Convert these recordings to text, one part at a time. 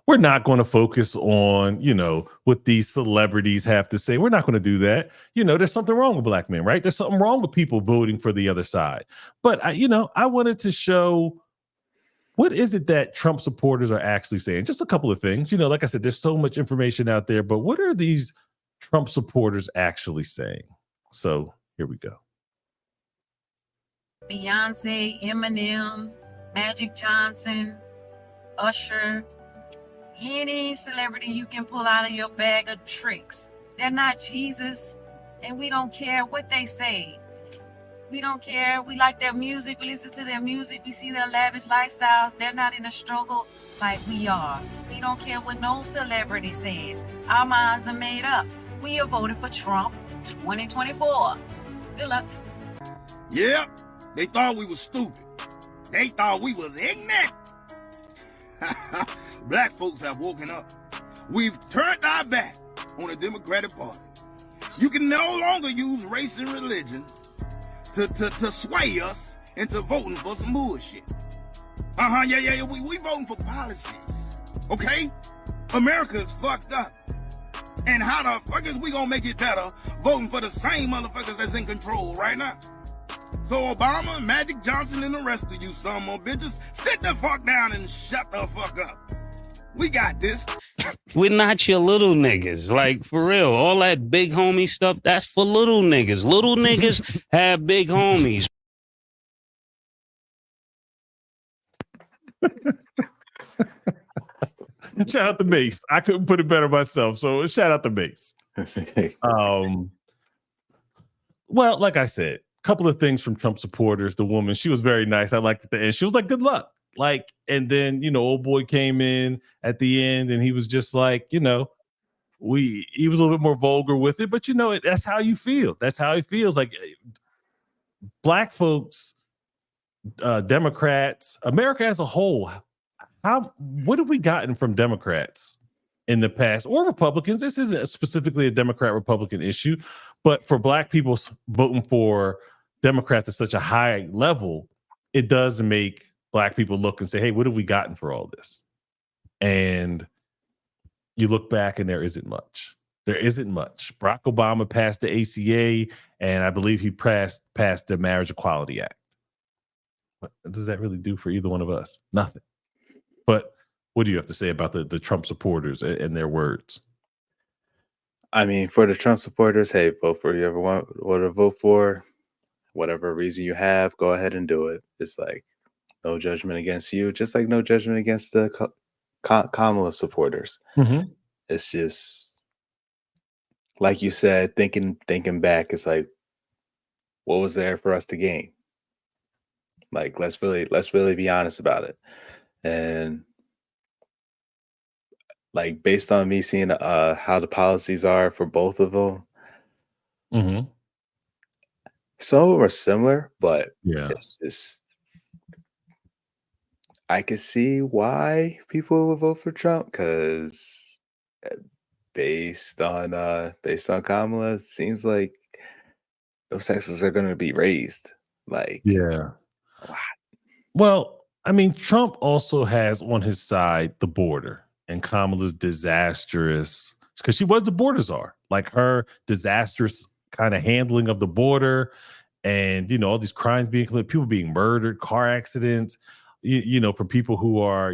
we're not going to focus on, what these celebrities have to say. We're not going to do that. There's something wrong with black men, right? There's something wrong with people voting for the other side. But I wanted to show what is it that Trump supporters are actually saying. Just a couple of things. Like I said, there's so much information out there, but what are these Trump supporters actually saying? So here we go. Beyonce, Eminem, Magic Johnson, Usher, any celebrity you can pull out of your bag of tricks. They're not Jesus, and we don't care what they say. We don't care. We like their music. We listen to their music. We see their lavish lifestyles. They're not in a struggle like we are. We don't care what no celebrity says. Our minds are made up. We are voting for Trump 2024. Good luck. Yep, they thought we was stupid. They thought we was ignorant. Black folks have woken up. We've turned our back on the Democratic Party. You can no longer use race and religion to sway us into voting for some bullshit. Yeah. We voting for policies, okay? America is fucked up. And how the fuck is we gonna make it better voting for the same motherfuckers that's in control right now? So Obama, Magic Johnson, and the rest of you some more bitches, sit the fuck down and shut the fuck up. We got this. We're not your little niggas. Like, for real, all that big homie stuff, that's for little niggas. Little niggas have big homies. Shout out to Mace. I couldn't put it better myself. So shout out to Mace. Well, like I said, a couple of things from Trump supporters. The woman, she was very nice. I liked at the end. She was like, good luck. Like, and then, old boy came in at the end and he was just like, he was a little bit more vulgar with it, but that's how you feel. That's how he feels. Like black folks, Democrats, America as a whole. What have we gotten from Democrats in the past, or Republicans? This isn't specifically a Democrat-Republican issue, but for black people voting for Democrats at such a high level, it does make black people look and say, hey, what have we gotten for all this? And you look back and there isn't much. There isn't much. Barack Obama passed the ACA, and I believe he passed the Marriage Equality Act. What does that really do for either one of us? Nothing. But what do you have to say about the Trump supporters and their words? I mean, for the Trump supporters, hey, vote for whoever you want to vote for. Whatever reason you have, go ahead and do it. It's like no judgment against you, just like no judgment against the Kamala supporters. Mm-hmm. It's just like you said, thinking back, it's like, what was there for us to gain? Like, let's really be honest about it. And like, based on me seeing how the policies are for both of them, mm-hmm. some of them are similar, but yeah, it's just, I could see why people would vote for Trump, because based on Kamala, it seems like those taxes are going to be raised. Like, yeah. a lot. Well, I mean, Trump also has on his side the border, and Kamala's disastrous, because she was the border czar, like her disastrous kind of handling of the border, and all these crimes being committed, people being murdered, car accidents, from people who are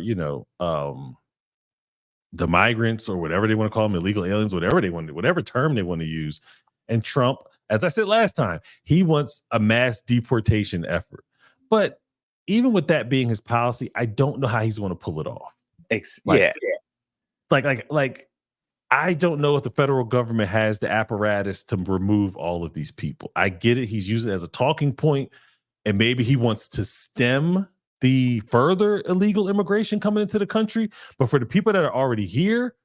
the migrants or whatever they want to call them, illegal aliens, whatever term they want to use. And Trump, as I said last time, he wants a mass deportation effort, but even with that being his policy, I don't know how he's going to pull it off. Like, I don't know if the federal government has the apparatus to remove all of these people. I get it. He's using it as a talking point, and maybe he wants to stem the further illegal immigration coming into the country. But for the people that are already here,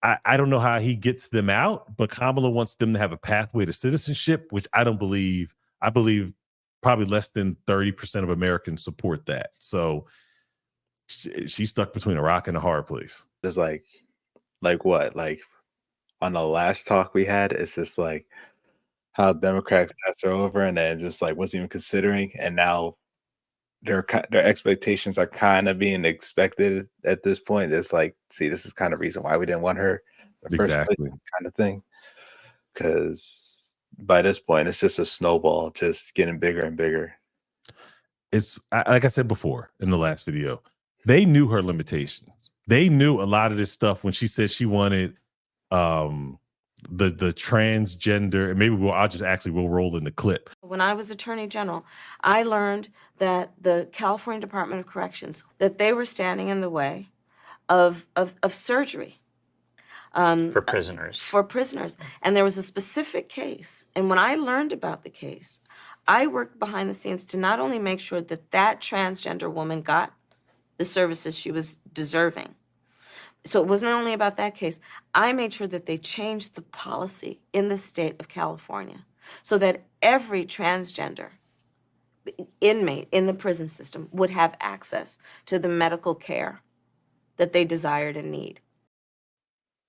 I don't know how he gets them out. But Kamala wants them to have a pathway to citizenship, which I don't believe. I believe probably less than 30% of Americans support that. So she's stuck between a rock and a hard place. It's like what? Like on the last talk we had, it's just like how Democrats passed her over and then just like wasn't even considering, and now their expectations are kind of being expected at this point. It's like, see, this is kind of reason why we didn't want her in the first place, Exactly. kind of thing. Because by this point, it's just a snowball, just getting bigger and bigger. Like I said before in the last video, they knew her limitations. They knew a lot of this stuff when she said she wanted the transgender, and maybe we'll roll in the clip. When I was Attorney General, I learned that the California Department of Corrections, that they were standing in the way of surgery. For prisoners. For prisoners. And there was a specific case. And when I learned about the case, I worked behind the scenes to not only make sure that that transgender woman got the services she was deserving. So it wasn't only about that case. I made sure that they changed the policy in the state of California so that every transgender inmate in the prison system would have access to the medical care that they desired and need.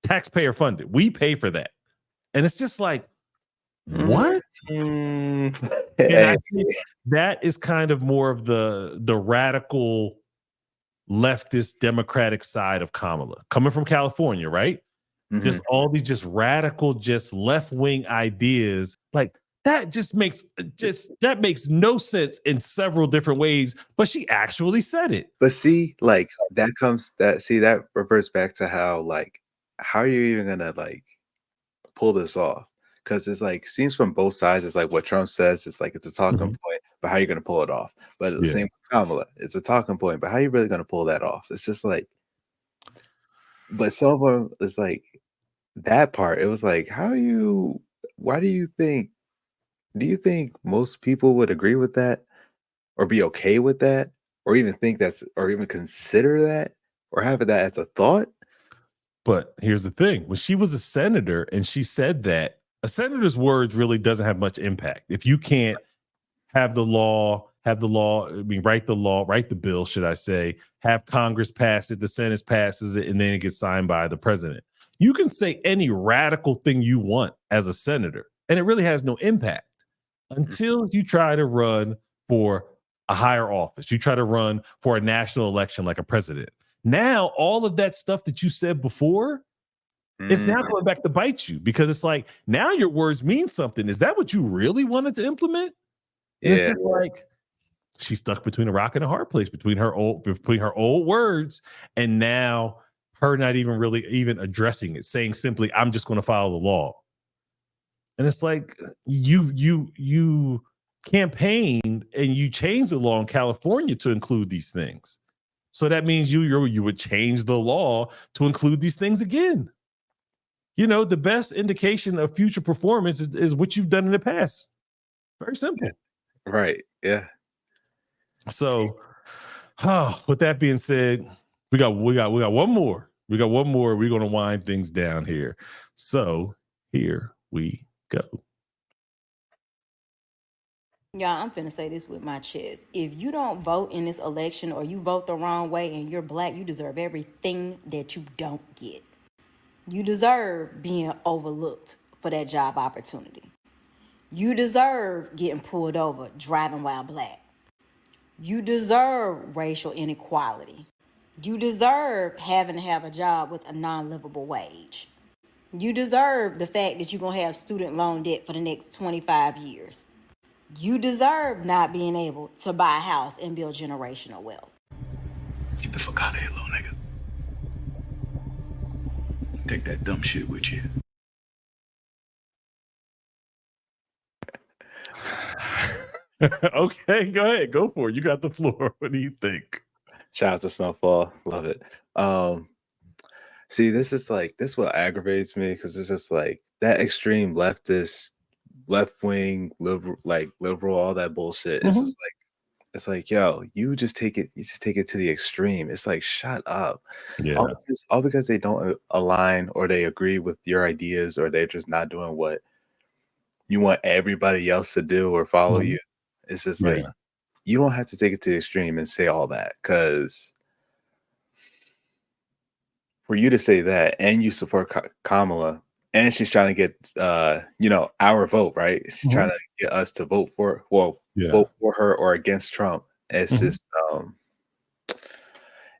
Taxpayer funded. We pay for that. And it's just like, what? And I think that is kind of more of the radical leftist Democratic side of Kamala, coming from California, right? Just all these just radical, just left-wing ideas. Like that makes no sense in several different ways, but she actually said it. But see, like that reverts back to how are you even gonna like pull this off? Because it's like seems from both sides. It's like what Trump says. It's like it's a talking point, but how are you gonna pull it off? But the same with Kamala, it's a talking point, but how are you really gonna pull that off? It's just like, but some of them, it's like that part. It was like, why do you think? Do you think most people would agree with that, or be okay with that, or even think or even consider that, or have that as a thought? But here's the thing: when she was a senator and she said that, a senator's words really doesn't have much impact. If you can't write the bill, should I say, have Congress pass it, the Senate passes it, and then it gets signed by the president. You can say any radical thing you want as a senator, and it really has no impact until you try to run for a higher office. You try to run for a national election like a president. Now, all of that stuff that you said before, it's now going back to bite you, because it's like, now your words mean something. Is that what you really wanted to implement? And it's just like she's stuck between a rock and a hard place, between her old words, and now her not even addressing it, saying simply, I'm just going to follow the law. And it's like, you campaigned and you changed the law in California to include these things. So that means you would change the law to include these things again. You know, the best indication of future performance is what you've done in the past. Very simple. Right. Yeah. So, with that being said, we got one more. We got one more. We're going to wind things down here. So here we go. Y'all, I'm finna say this with my chest. If you don't vote in this election, or you vote the wrong way and you're black, you deserve everything that you don't get. You deserve being overlooked for that job opportunity. You deserve getting pulled over driving while black. You deserve racial inequality. You deserve having to have a job with a non-livable wage. You deserve the fact that you're going to have student loan debt for the next 25 years. You deserve not being able to buy a house and build generational wealth. Get the fuck out of here, little nigga. Take that dumb shit with you. Okay, go ahead. Go for it. You got the floor. What do you think? Shout out to Snowfall. Love it. See, this what aggravates me, because it's just like that extreme leftist, left-wing, liberal, all that bullshit. It's just like, it's like, yo, you just take it to the extreme. It's like, shut up. Yeah. All because they don't align, or they agree with your ideas, or they're just not doing what you want everybody else to do or follow you. It's just like, you don't have to take it to the extreme and say all that, because for you to say that and you support Kamala, and she's trying to get our vote, right? She's trying to get us to vote for vote for her or against Trump. It's Mhm. just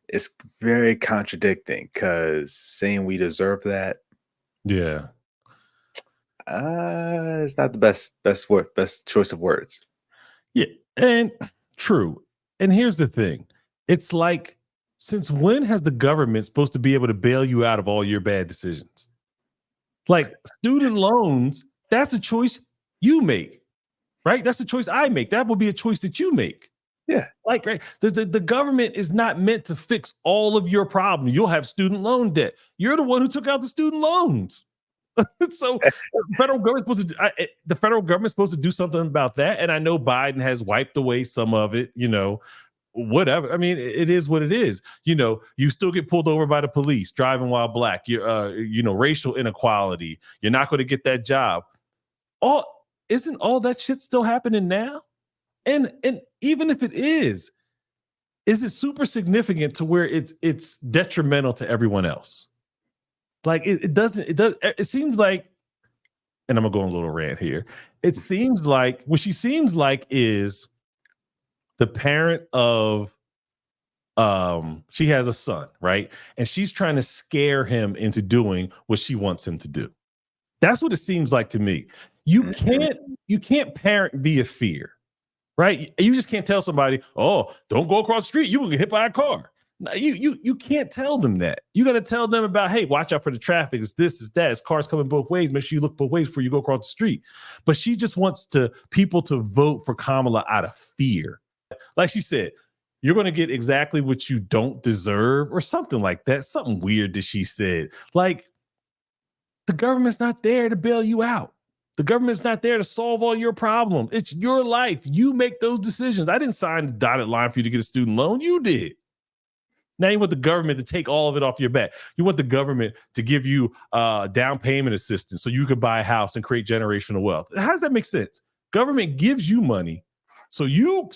it's very contradicting because saying we deserve that, Yeah. it's not the best choice of words. Yeah. And true. And here's the thing. It's like, since when has the government supposed to be able to bail you out of all your bad decisions? Like student loans, that's a choice you make, right? That's a choice I make. That would be a choice that you make. Yeah. Like, right? The government is not meant to fix all of your problems. You'll have student loan debt. You're the one who took out the student loans. So the federal government's supposed to do something about that. And I know Biden has wiped away some of it, whatever. I mean, it is what it is. You still get pulled over by the police driving while black. Racial inequality. You're not going to get that job. Isn't all that shit still happening now? And even if it is it super significant to where it's detrimental to everyone else? Like it seems like, and I'm gonna go on a little rant here. It seems like what she seems like is the parent of she has a son, right? And she's trying to scare him into doing what she wants him to do. That's what it seems like to me. You can't parent via fear, right? You just can't tell somebody, "Oh, don't go across the street. You will get hit by a car." No, you can't tell them that. You got to tell them about, hey, watch out for the traffic. It's this, it's that. It's cars coming both ways. Make sure you look both ways before you go across the street. But she just wants people to vote for Kamala out of fear. Like she said, you're going to get exactly what you don't deserve, or something like that. Something weird that she said. Like, the government's not there to bail you out. The government's not there to solve all your problems. It's your life. You make those decisions. I didn't sign the dotted line for you to get a student loan. You did. Now you want the government to take all of it off your back. You want the government to give you down payment assistance so you could buy a house and create generational wealth. How does that make sense? Government gives you money so you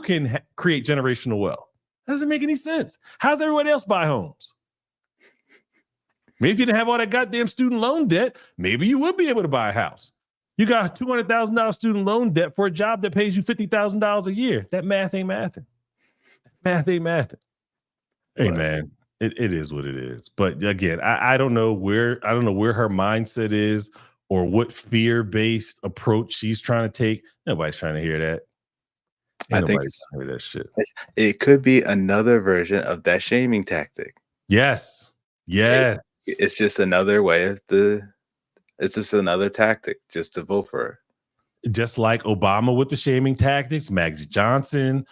can create generational wealth. That doesn't make any sense. How's everyone else buy homes? Maybe if you didn't have all that goddamn student loan debt, maybe you would be able to buy a house. You got a $200,000 student loan debt for a job that pays you $50,000 a year. That math ain't mathing. Math ain't mathing. Hey, man, it is what it is. But again, I don't know where her mindset is, or what fear-based approach she's trying to take. Nobody's trying to hear that. I think Nobody's trying to hear that shit. it could be another version of that shaming tactic. Yes. It's just another way it's just another tactic just to vote for her. Just like Obama with the shaming tactics, Magic Johnson,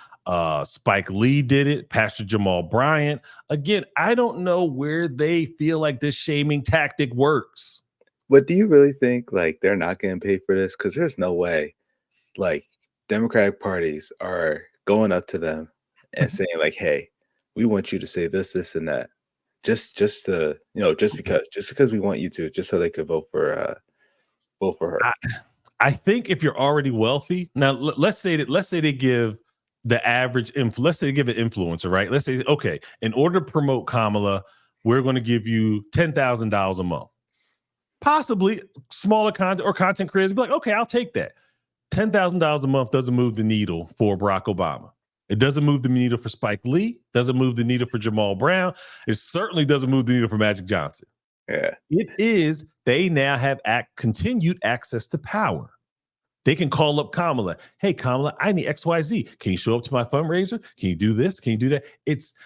Spike Lee did it, Pastor Jamal Bryant. Again, I don't know where they feel like this shaming tactic works. But do you really think like they're not getting paid for this? Because there's no way like Democratic parties are going up to them and saying like, "Hey, we want you to say this, this, and that." Just because we want you to, just so they could vote for her. I think if you're already wealthy, now let's say they give the average let's say they give an influencer, right? Let's say, okay, in order to promote Kamala, we're going to give you $10,000 a month. Possibly smaller content creators be like, okay, I'll take that. $10,000 a month doesn't move the needle for Barack Obama. It doesn't move the needle for Spike Lee. Doesn't move the needle for Jamal Brown. It certainly doesn't move the needle for Magic Johnson. Yeah. It is, they now have continued access to power. They can call up Kamala. Hey, Kamala, I need XYZ. Can you show up to my fundraiser? Can you do this? Can you do that?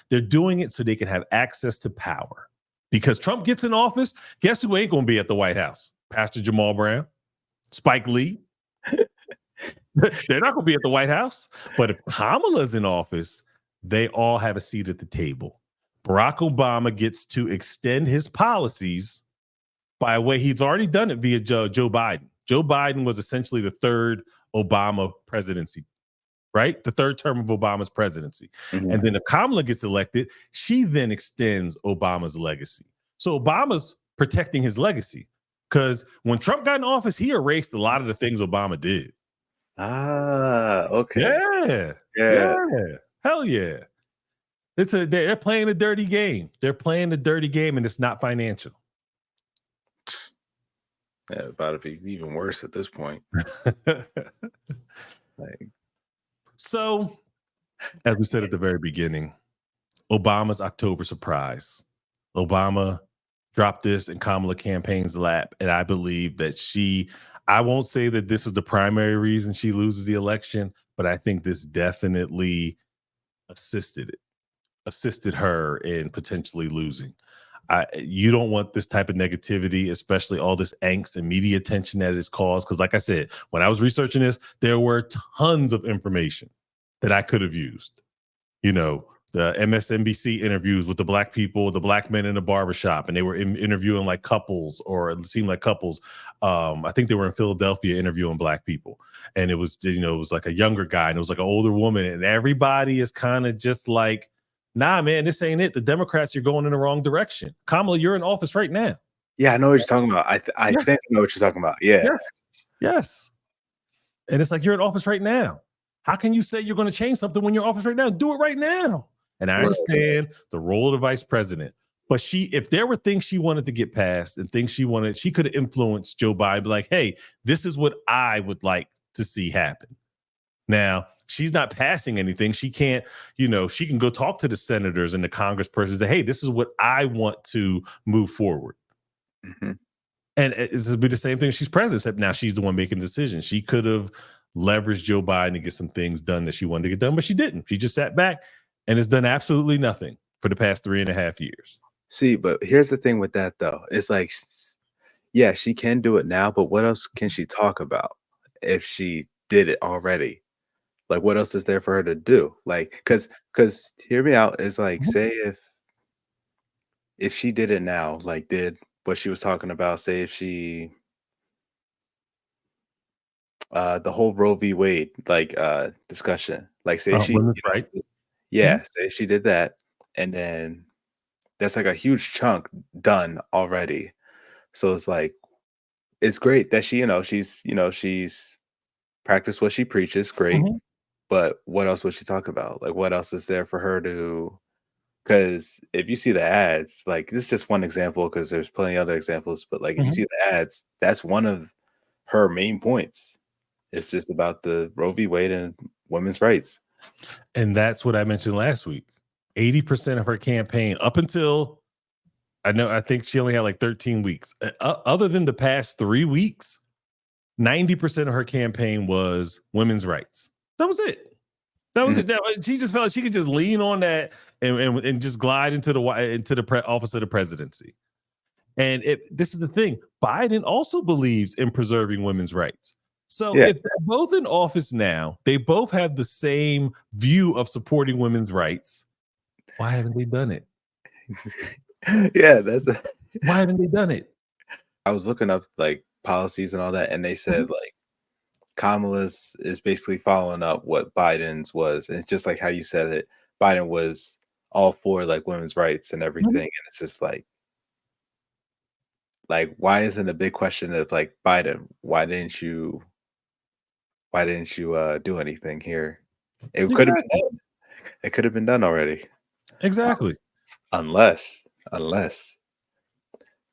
They're doing it so they can have access to power. Because Trump gets in office, guess who ain't going to be at the White House? Pastor Jamal Brown, Spike Lee. They're not going to be at the White House. But if Kamala's in office, they all have a seat at the table. Barack Obama gets to extend his policies by a way he's already done it via Joe Biden. Joe Biden was essentially the third Obama presidency, right? The third term of Obama's presidency. Mm-hmm. And then if Kamala gets elected, she then extends Obama's legacy. So Obama's protecting his legacy, because when Trump got in office, he erased a lot of the things Obama did. Okay. Yeah. Hell yeah. They're playing a dirty game. They're playing a dirty game, and it's not financial. Yeah, about to be even worse at this point. So as we said at the very beginning, Obama's October surprise. Obama dropped this in Kamala campaign's lap, and I believe that I won't say that this is the primary reason she loses the election, but I think this definitely assisted her in potentially losing. You don't want this type of negativity, especially all this angst and media attention that it's caused. Because, like I said, when I was researching this, there were tons of information that I could have used. You know, the MSNBC interviews with the black people, the black men in the barbershop, and they were interviewing like couples, or it seemed like couples. I think they were in Philadelphia interviewing black people, and it was like a younger guy and it was like an older woman, and everybody is kind of just like, nah, man, this ain't it. The Democrats are going in the wrong direction. Kamala, you're in office right now. Yeah, I know what you're talking about. I Yeah. think I know what you're talking about. Yeah. Yes. And it's like, you're in office right now. How can you say you're going to change something when you're in office right now? Do it right now. And I understand the role of the vice president. But if there were things she wanted to get passed and things she could have influenced Joe Biden, be like, hey, this is what I would like to see happen. Now, she's not passing anything. She can't, she can go talk to the senators and the congresspersons and say, hey, this is what I want to move forward. Mm-hmm. And it's be the same thing. She's president, except now she's the one making decisions. She could have leveraged Joe Biden to get some things done that she wanted to get done, but she didn't. She just sat back and has done absolutely nothing for the past 3.5 years. See, but here's the thing with that, though. It's like, yeah, she can do it now, but what else can she talk about if she did it already? Like, what else is there for her to do? Like, because hear me out. It's like, say if she did it now, like did what she was talking about, say if she the whole Roe v. Wade discussion, like say she right. Yeah, say she did that, and then that's like a huge chunk done already. So it's like, it's great that she's practiced what she preaches, great. Mhm. But what else would she talk about? Like, what else is there for her to? Because if you see the ads, like this is just one example, because there's plenty of other examples. But like, if you see the ads, that's one of her main points. It's just about the Roe v. Wade and women's rights. And that's what I mentioned last week. 80% of her campaign, up until I think she only had like 13 weeks. Other than the past 3 weeks, 90% of her campaign was women's rights. That was it. That was it. She just felt like she could just lean on that and just glide into the office of the presidency. And this is the thing. Biden also believes in preserving women's rights. So if they're both in office now, they both have the same view of supporting women's rights. Why haven't they done it? Yeah, why haven't they done it? I was looking up like policies and all that, and they said like Kamala's is basically following up what Biden's was. And it's just like how you said it. Biden was all for like women's rights and everything. And it's just like, why isn't a big question of like, Biden, why didn't you do anything here? It could have been done. It could have been done already. Exactly. Unless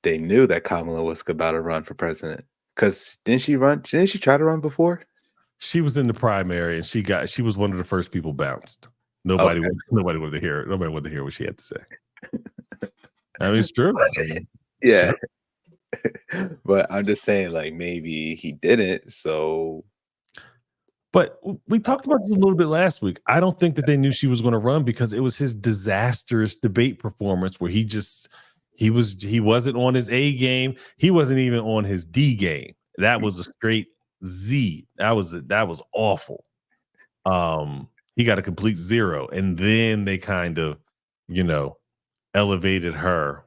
they knew that Kamala was about to run for president. Because didn't she try to run before? She was in the primary and she was one of the first people bounced. Nobody wanted to hear it. Nobody wanted to hear what she had to say. I mean, it's true. Yeah. Sure. But I'm just saying, like, maybe he didn't. So, but we talked about this a little bit last week. I don't think that they knew she was going to run because it was his disastrous debate performance where he wasn't on his A game. He wasn't even on his D game. That was a straight Z. That was awful. He got a complete 0, and then they kind of, elevated her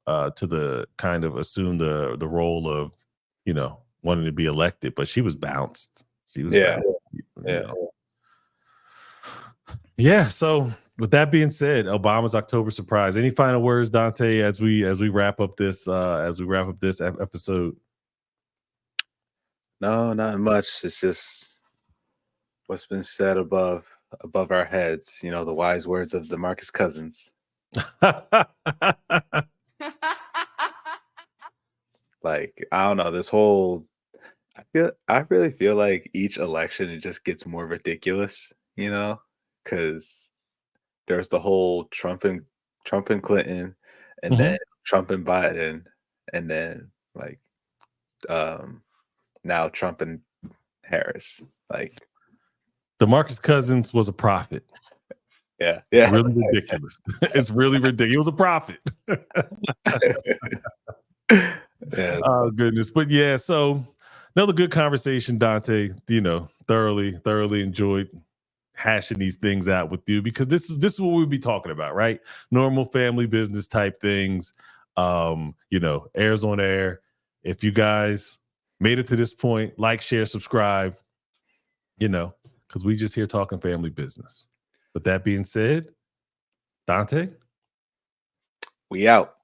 to the kind of assume the role of, wanting to be elected, but she was bounced. She was bounced. Yeah. So with that being said, Obama's October surprise. Any final words, Dante, as we wrap up this episode? No, not much. It's just what's been said above our heads. The wise words of DeMarcus Cousins. Like, I don't know, this whole I really feel like each election it just gets more ridiculous, because there's the whole Trump and Clinton, and Mhm. then Trump and Biden, and then like now Trump and Harris. Like, DeMarcus Cousins was a prophet. yeah. Really ridiculous. It's really ridiculous. He was a prophet. Yeah, Oh goodness. But yeah, so another good conversation, Dante. Thoroughly enjoyed hashing these things out with you, because this is what we'll be talking about, right? Normal family business type things. Airs on air. If you guys made it to this point, like, share, subscribe, because we just here talking family business. With that being said, Dante, we out.